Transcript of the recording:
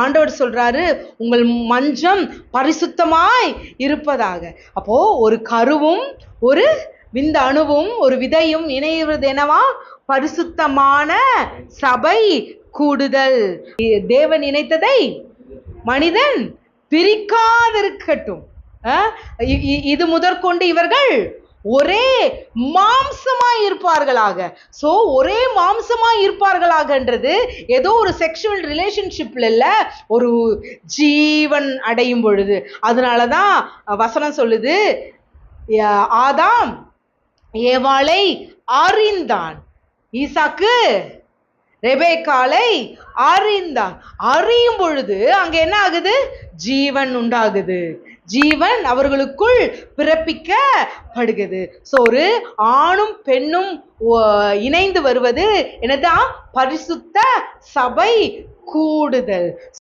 ஆண்டவர் சொல்றாரு, உங்கள் மஞ்சம் பரிசுத்தமாய் இருப்பதாக. அப்போ ஒரு கருவும் ஒரு விந்த அணுவும் ஒரு விதையும் இணைவது என்னவா? பரிசுத்தமான சபை கூடுதல். தேவன் இணைத்ததை மனிதன் பிரிக்காதிருக்கட்டும். இது முதற்கொண்டு இவர்கள் ஒரே மாம்சமாய் இருப்பார்களாக. சோ ஒரே மாம்சமாய் இருப்பார்களாகன்றது ஏதோ ஒரு செக்ஷுவல் ரிலேஷன்ஷிப்ல இல்ல, ஒரு ஜீவன் அடையும் பொழுது. அதனாலதான் வசனம் சொல்லுது, ஆதாம் ஏவாளை அறிந்தான், ஈசாக்கு ரெபேக்காளை அறிந்தான். அறியும் பொழுது அங்க என்ன ஆகுது? ஜீவன் உண்டாகுது, ஜீவன் அவர்களுக்குள் பிறப்பிக்கப்படுகிறது. சோ ஒரு ஆணும் பெண்ணும் இணைந்து வருவது என்னதான்? பரிசுத்த சபை கூடுதல்.